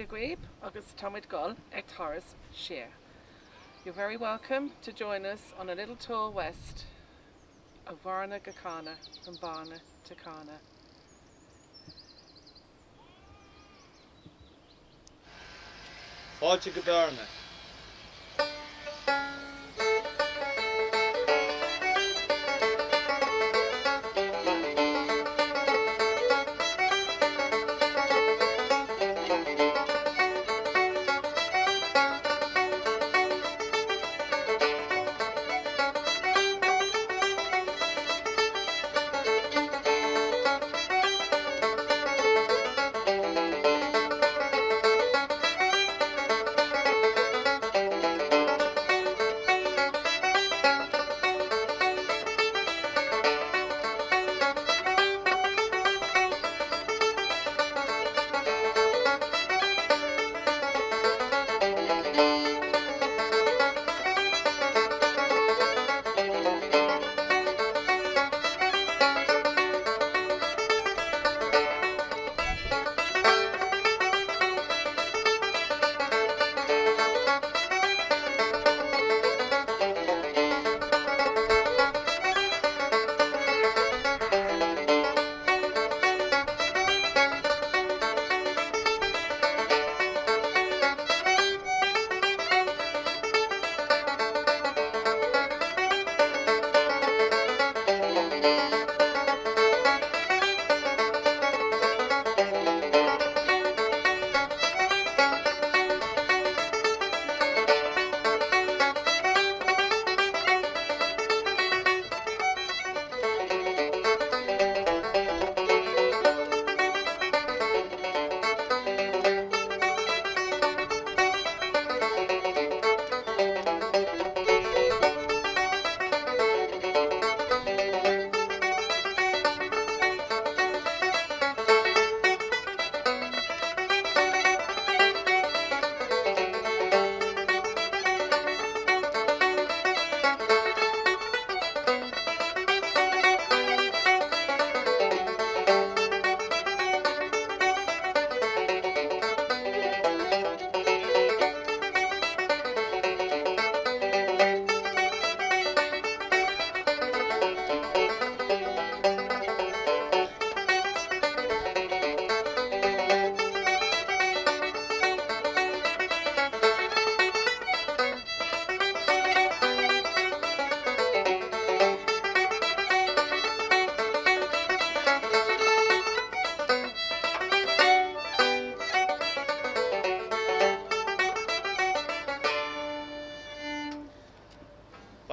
Agreeb agus Tomid Gull ag Taras Shear. You're very welcome to join us on a little tour west of Varna Gakana from Barna to Kana. Fáilte go Barna.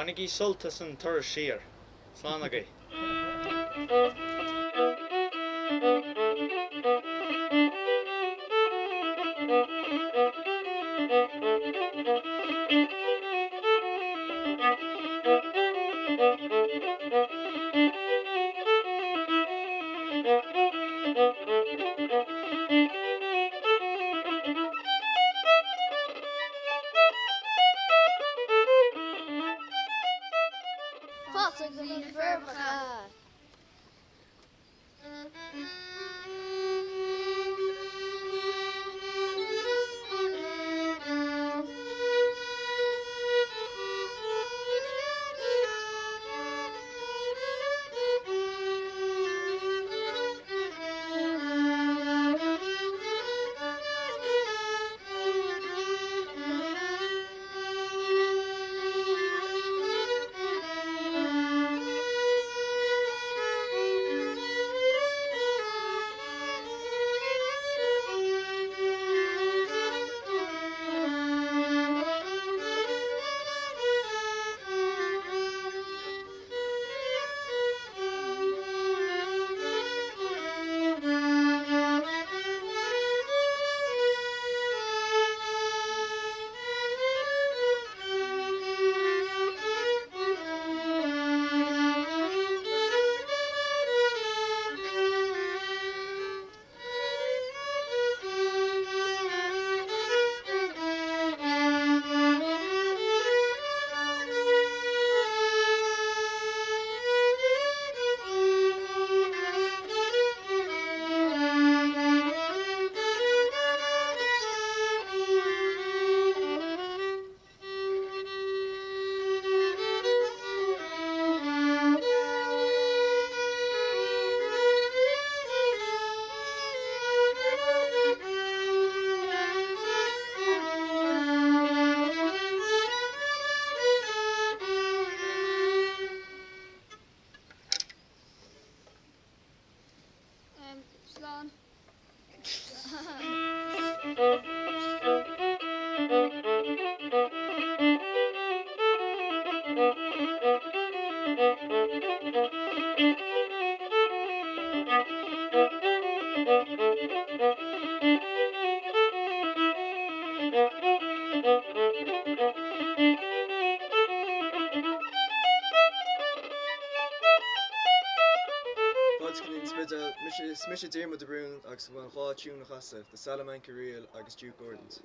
Banigi Sultas and Taras Shear. Slánagé. Wat een verbrugge. Slán. Smisha Dermot de Brune agus bhain chá tún chasa the Salamanca Real agus Duke Gordons.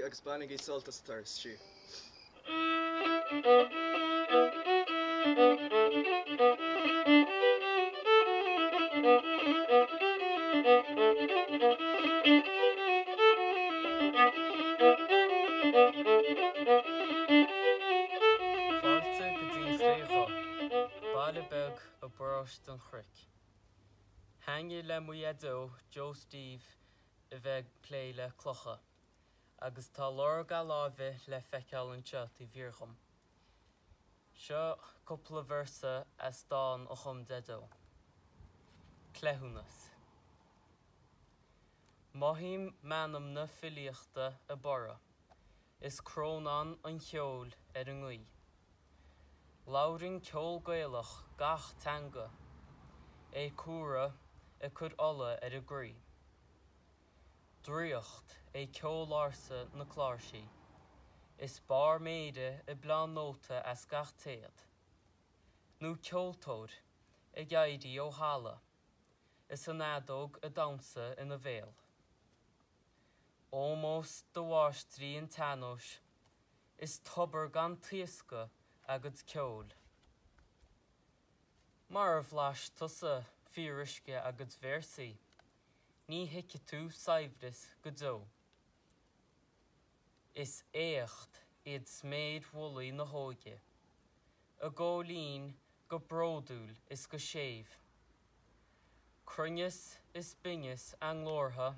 Agus Banigi Saltas Thirst Shoe. Fáilte go dtí chréocha, baile beg a bros don chric. Hange le muiadó Joe Steve a bheith plé le clocha, agus tá lor ga lábhe le feiceáil an teat I bhíorcham. Seo cúpla versa as dán ó chum dedó. Clehunas. Mohim manam na filiachta a bara, is crónan an cheol an ngui. Laurin ceol gaelach gach tanga, é cúra a cud olla a grí. Driocht é ceol arsa na clársi, is bar méide a blan nóta as gach téad. Nú ceoltód a gaidi ó hala, is an adóg a dansa in a véal. Almost the wash trí an tanos, is tubar gan tiesca agad ceol. Mar bhlas tusa fírisce agad versi, ní hice tú saibhris go dó. Is éacht iad sméid wolaí na hóige, a gólín go bródúil is go sév. Crunnes is binges an glórtha,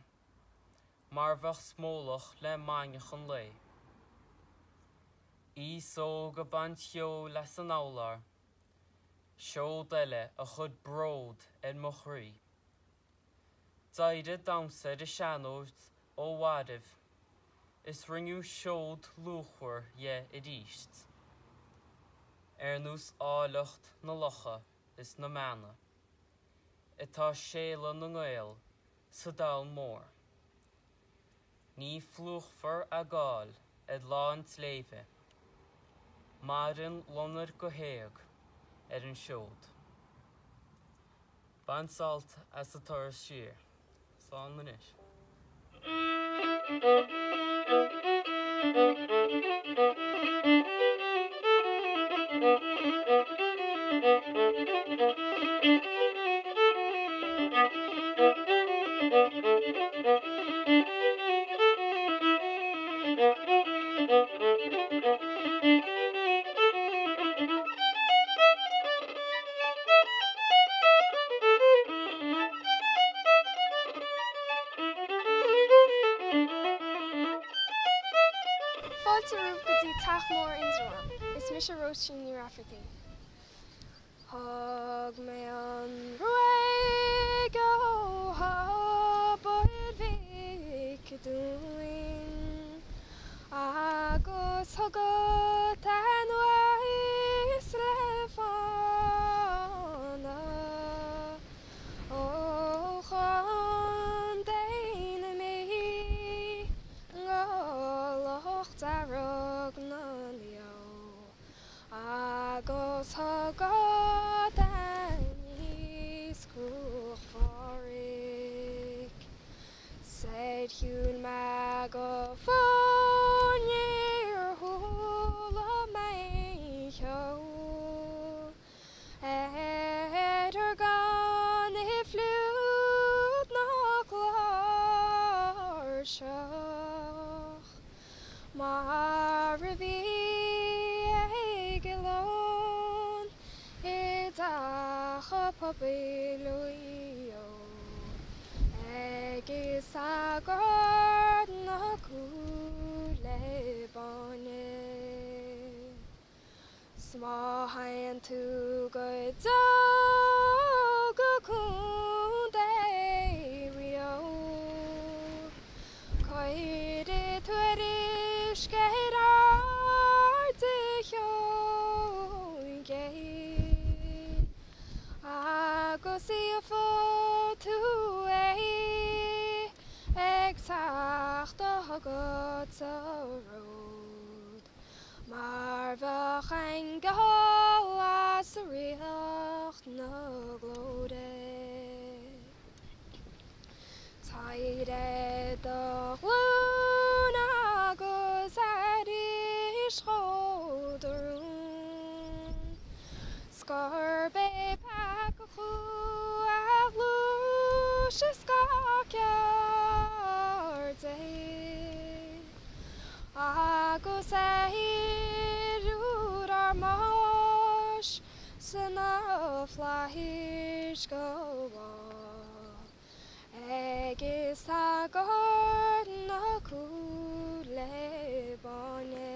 mar bheith smólach le maingach an lei. Í sóg a bant heo les an álar, siód eile a chud bród mo chrí. Daide damsa de seanóid ó wadih, is ringiú siód lúchar I díst. Nús álacht na locha is na mana. Itá séla na ngéil sa dal mór. Ní flúchfar a gáil lán tléve. Marin lonar go héag an siód. Ban salt as a tar siar. Sán manis. Fáilte rúb go dtí teach mór indraam, is mis a roisin ní rafirtí. Thug mé an roiig ó habbaid bhí cadúin, agus thugad an uais le fána, ó chun déine mí ngolocht arog na leo, agus thugad an níos cruach fóric. Said hiún me go fóinir húla mé cheo, Eidir gan I flúd nach lár seach, mar a bhí ag lón I dacha pobail luío, agus agard na cúla báine. Smá hain tú go dó go cún rio, coide tuairis geir arde hioige, agus I a fód tú ag tacht a hagad sa ród, mar bheach an gáil as a riocht na glóide. Taide do glún agus is chódarún, scarbe pac a chú a lúis is scacearde, agus hirúd ar más sanna flaithis go agus agard na cúla báine.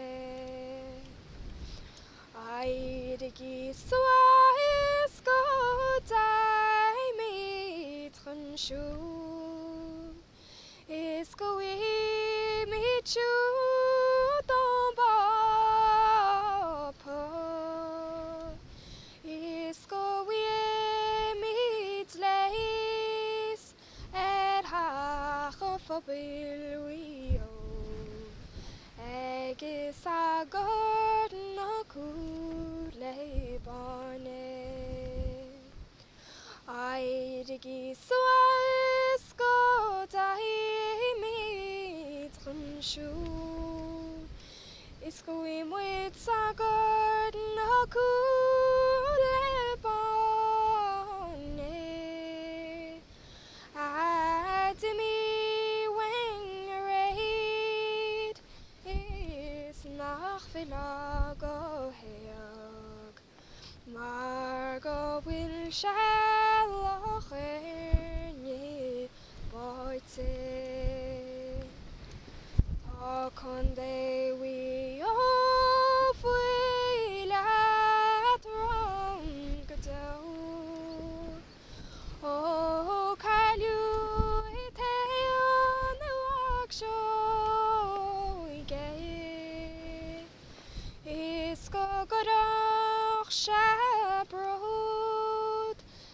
Aidigi suas go daimid chun siú, is go imid siú don bapa, is go imid leis hacha pobail luío, agus agard na cúla báine. Aidigi suas go daimid chun siú, is go imid agard na cúla báine. Adimi wing raid is nach vila go heag, mar go will shallach ni boite. Ta con de we gorach shabrod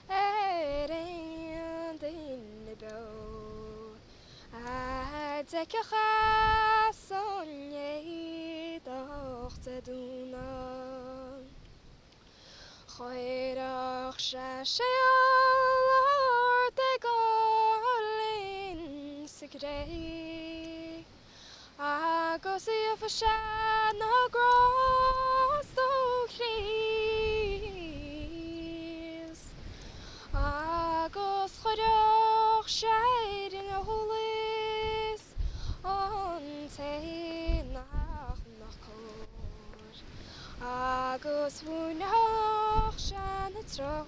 and in the bow. I take a chas on ye doch te duna. Choirach shashel or de golin sigrei. I go see if a shan no gross the trees. I go schoirach shade in a holis on te nach nachor. I go swoon och shan a trot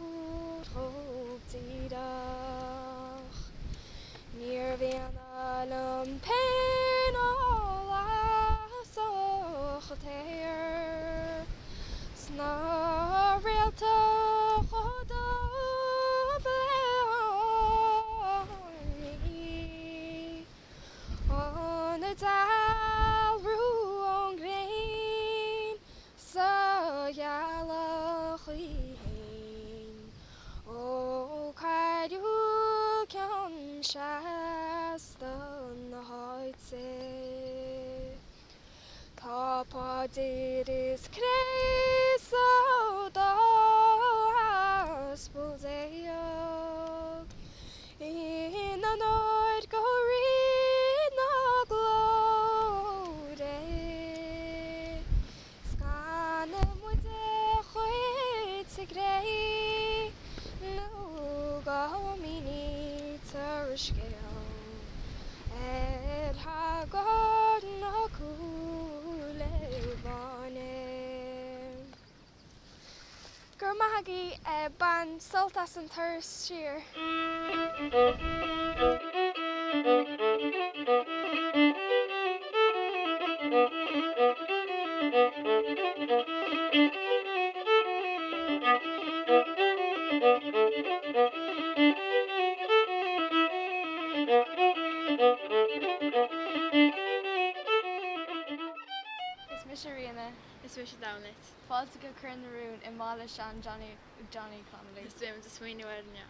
hope tidach. Near Vienna lum pain all I saw there. Snarl to hold up on the dial room green. So yellow oh, could you can Shasta na hoitse Papa did his kreso da spulzeo in the north go read no glory scanem with the hoitse grey no go mini Turshgale and Hagard no cool bonnet. Gurmahagi ban Sultas and Thurshire. Is Misharina. Is Misha Downlit. Fáil to go Kern the Rune in Mala Shan Johnny Connolly. Is Bim to Sweeney Wednia.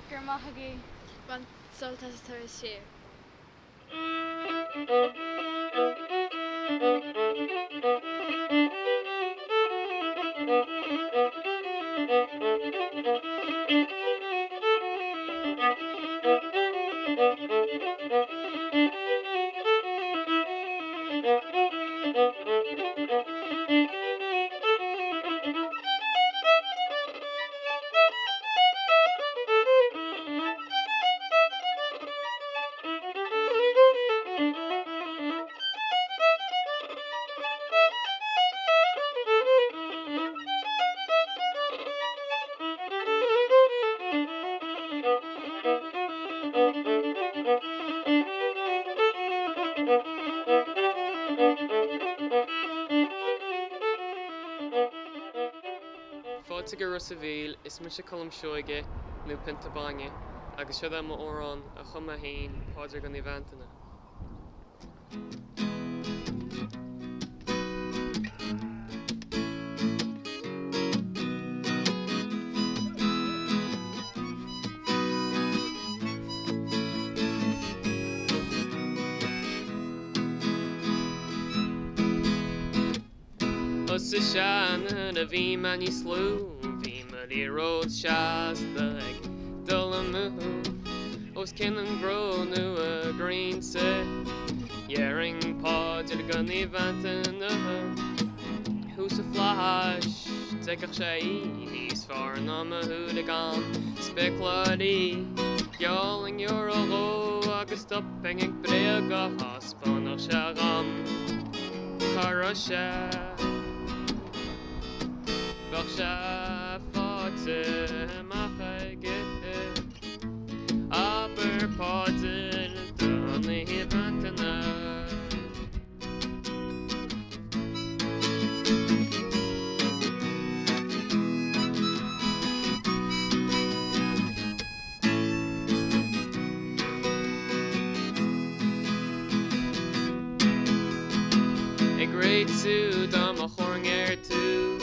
Gurmahagi. Ban Sultas Thursday. Fáilte go Rusavíl is mu se colm seoige nó pintabange agus siad am órán a chuma hain páidir gan Ivantana. Os y sian a fi man I slw, fi man I roed siastag dyl y mw. Os cyn yn gro nhw y green se, iering pod i'r gan Ivantana. Hws y flash, tegach siai, nis far nam y hwyd y gan, spekladi. Gjalling yw'r olo, agos stopping ag breg a haspan o siagam. Karasha. Vaksha fate machage aber podden dan Ivantana. A great suit am a horn too.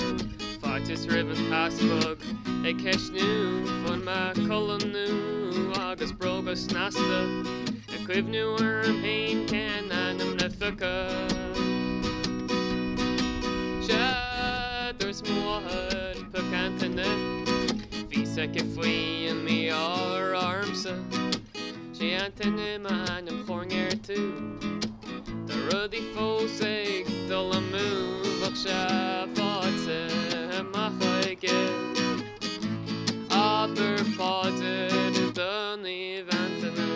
Is ribbon passbug a keshnu fun ma columnu agus brogus nasta a quivnu worm pain can anum nefika there's more pacantana visa kifui and me all arms she antana man and hornger too the ruddy fosig dolamu vaksha fate aber podden dan Ivantana.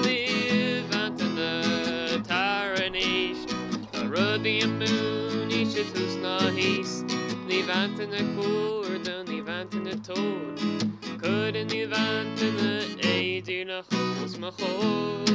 Ivantana taranish a ruddy moon ishet hus nahis Ivantana cord dan Ivantana toad couldn't Ivantana eidina chos machod.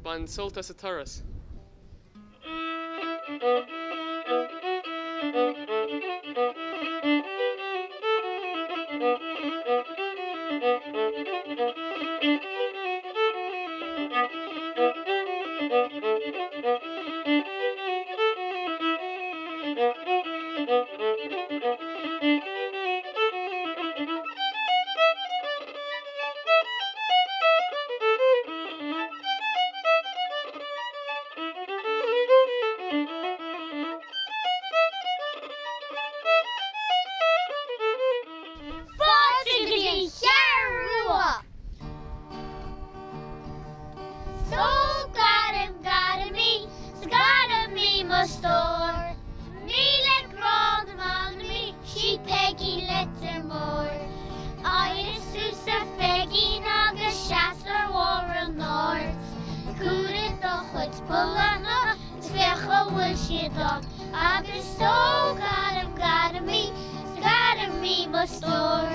Ban Soltas a Taurus. Store. Míle grand man me, she Peggy letter more. Iris Susa Peggy naga Shasler Warren North. Couldn't the hut pull on up, Tvecha will she dog. agus so gada me must store.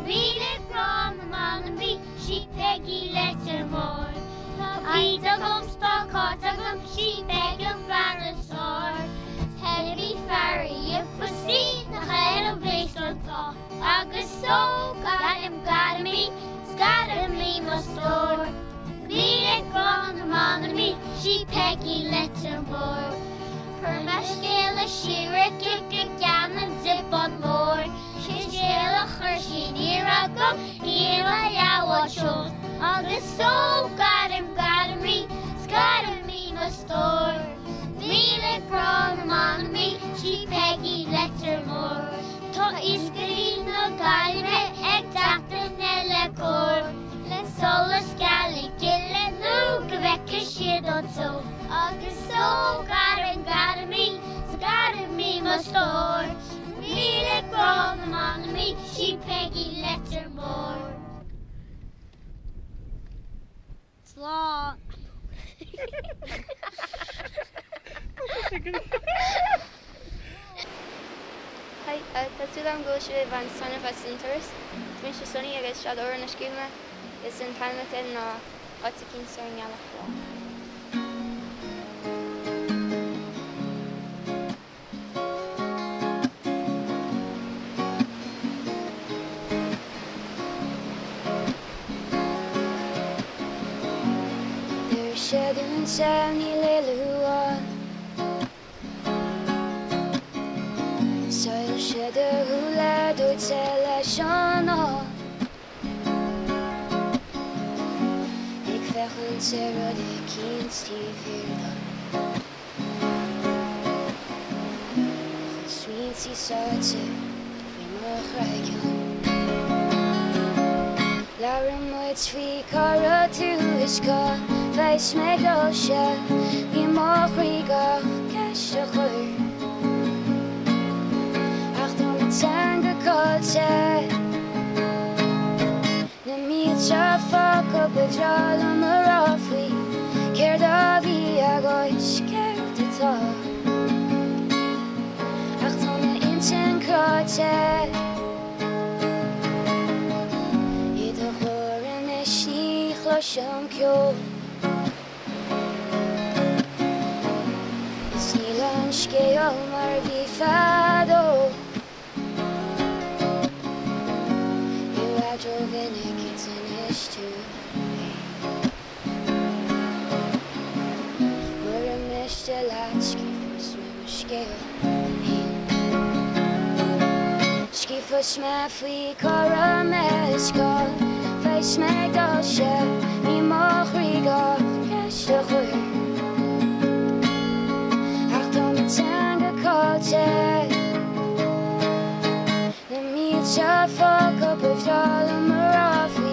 Read it from the man me, she Peggy letter more. I dug stock hot she beg him for a sword. Heavy fairy if we see the head of place on top. Agus so gada me must store. Read it from the man me, she Peggy letter more. Her mashkela shira kick and zip on more. She's shela hershey near a go, here I watch on. Agus so gada me must store. Read it from the man me, she Peggy letter more. To is green no gale exact nella cor. Let's solo scally kill and look vecka shit on so. Agus so gada me must store. Read it from the man me, she Peggy letter more. Slaw. Hi, Tatsulam goes with Van Son of us Centers. Twins to Sonny against Shadow and Skilma is in Palmatin or Otikin Sang Yalafla. There's shadow and sound, Lilua. Soil shadow hula do tella shana. Ik vecht zero de kind die virda. Sweet sea saute, we mag rijken. Laura moet twee kara to iska. Wij smegel sha, we mag riga, cash de geur. Tanga kote Na mita faka Bajala marafi Kerdavi agoish Kerdita Achtana inten kote Ida horen eshni Chlosham kyo Isnilan shkeo marvi fado Jovenik, it's an issue. We're a Mr. Latski for swim scale. Ski for smaff, we call a mescal. Face make all share, me more riga, cash the hood. Achtung, the tanga kote. Cha fuck up with all of Marafi.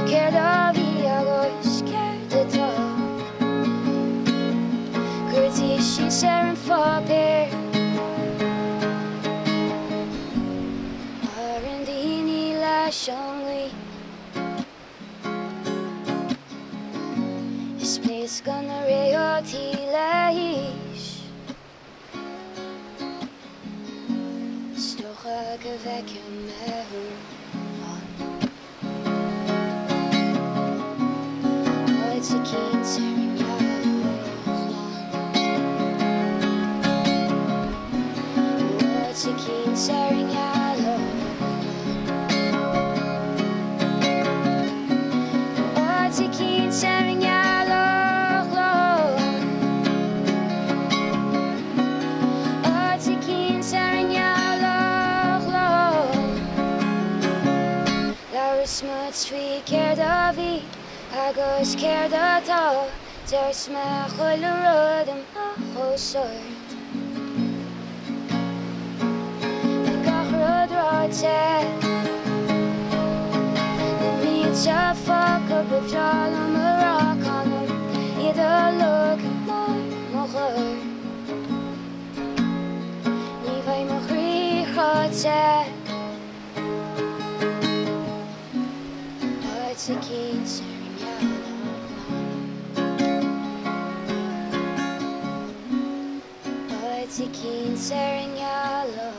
Kerdavi agois, Kerdita. Kurti, she's sharing for beer. Arendini la shongli. This place gonna reyoti laish. Stocha gevek It's a keen staring It's a keen staring It's a keen staring It's a keen staring Smuts we Kerdavi, Agos Kerdata, there's my Holorodum, a sword. The Gahrod Rote, the meats of fuck up with Jalum Maracanum, either look more, Levi Mahri Rote. It's a keen staring Atikin Serignala.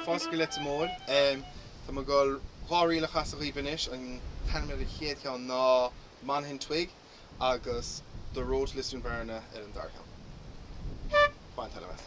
Foscalet mór, tá má gáil háirí le chasaí banis an tanimid a chéad ceann ná manhin twig agus do road listún bharna ar an darcham. Fáin televis.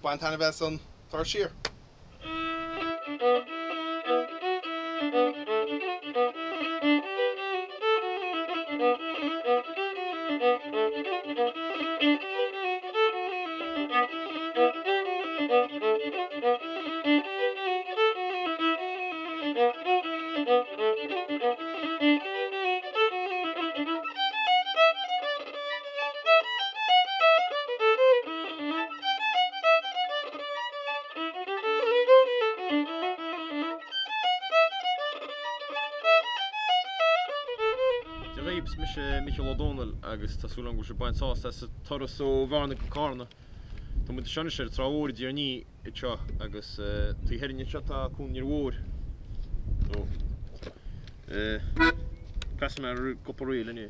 Bain tanimid san tar siar. Reibs Michael O'Donnell agus tásúlan go se baint sásta sa toras ó Bharna Gacána. Tá mu seanna sé trá óir díarní i teo agus tú heirinne seo tá cún níor mhór. Cras me ar copa riil inniu.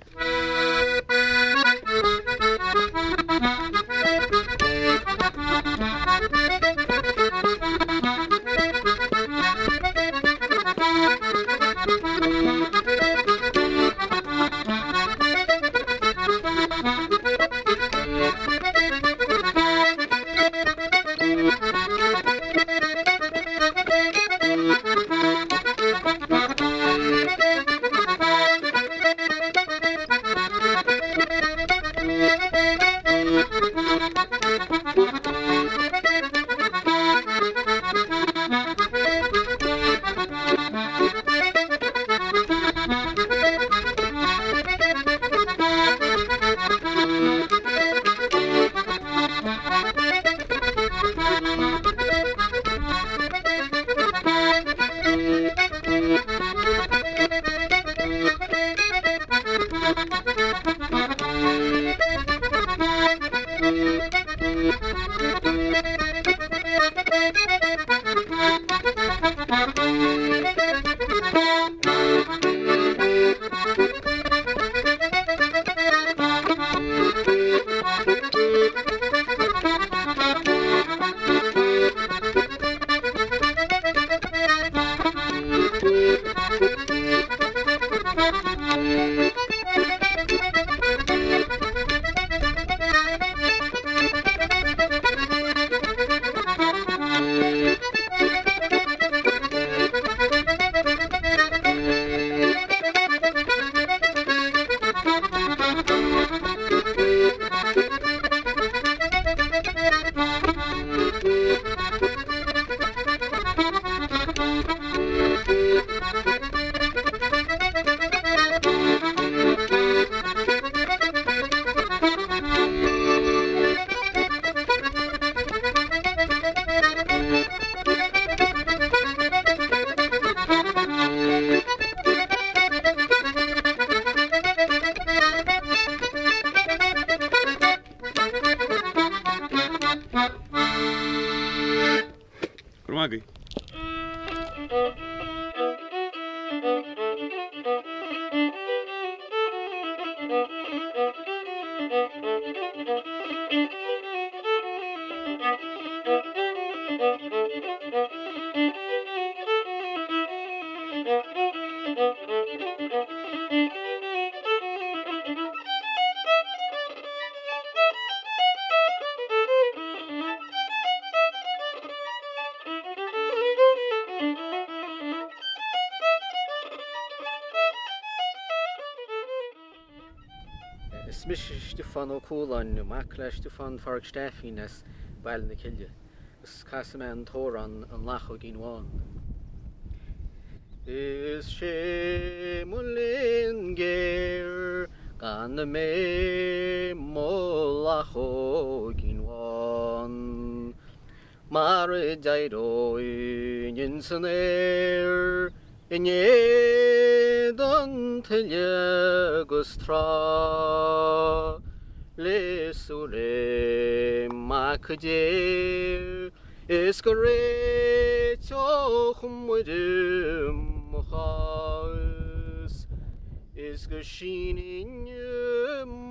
Maggie. Smish Stefan O'Coolan, Macla Stefan Farg Steffinas, Balna Kilja, Casaman Toran, and Lacho Ginwan. Is she Mulin Gear, Gana me Molacho Ginwan, Mare Jaido in Saner. Don telja gustra le sure makje iskare chochmudum khas iskashinin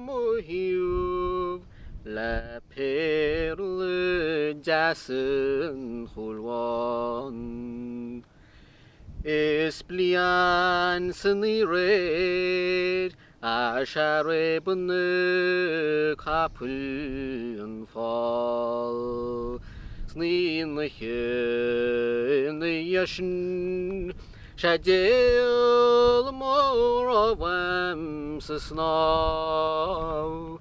mohiv la perle jasen khulwan Esplian sunny red, ashare bunne kapul fall. Snin the in the yashin, shadil more of snow.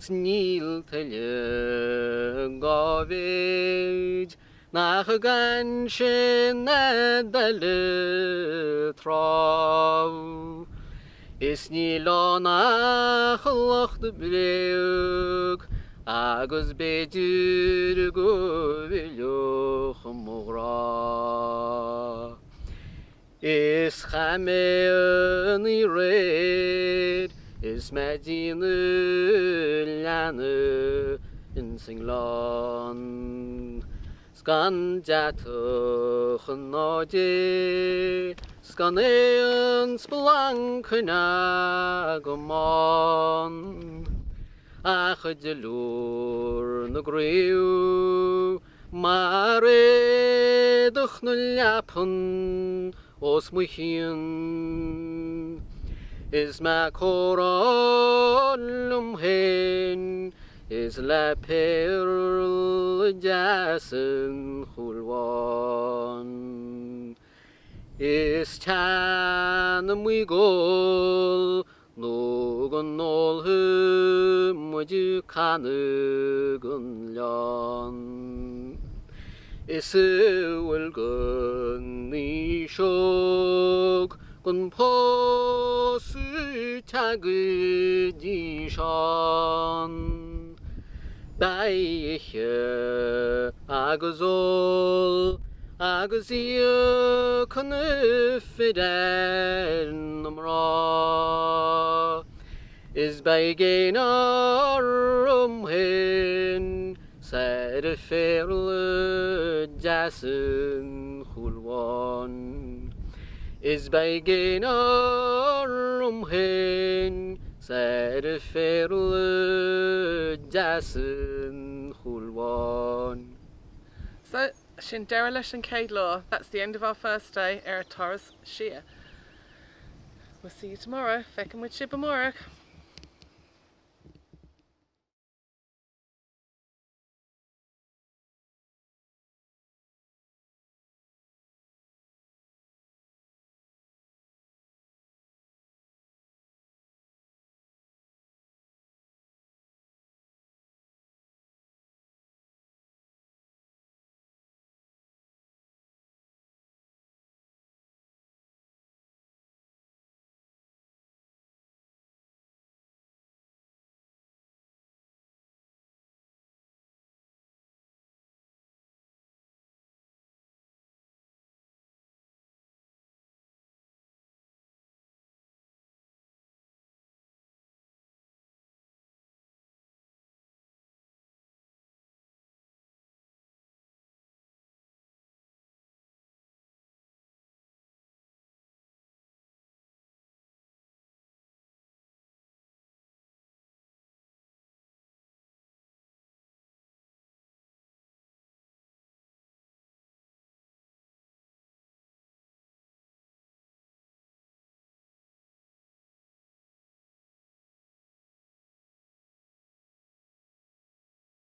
Snil tell govage. Nach ganschen nedale trau is ni lo nach loch de breuk agus bedur go viljoch mogra is khame ni red is madine lane in singlon Scanjatu chnoje, scanean splankenagomon. Achadelur no greu, mare duchnulapun osmuchin. Is ma coronum hen. Is la perle jasen hulwan Is tanum we gol Nogon ol muju kanugun lon Is will gun ni shog gun posu tagudi shan Baiche agus ól agus í chuna fidan am rá. Is begin hin said a fairle jason hulwan. Is begin hin said a fairle jason hulwan. So, sin derelish and Cade Law, that's the end of our first day, Taras Shia. We'll see you tomorrow, feckin' with Shibamorag.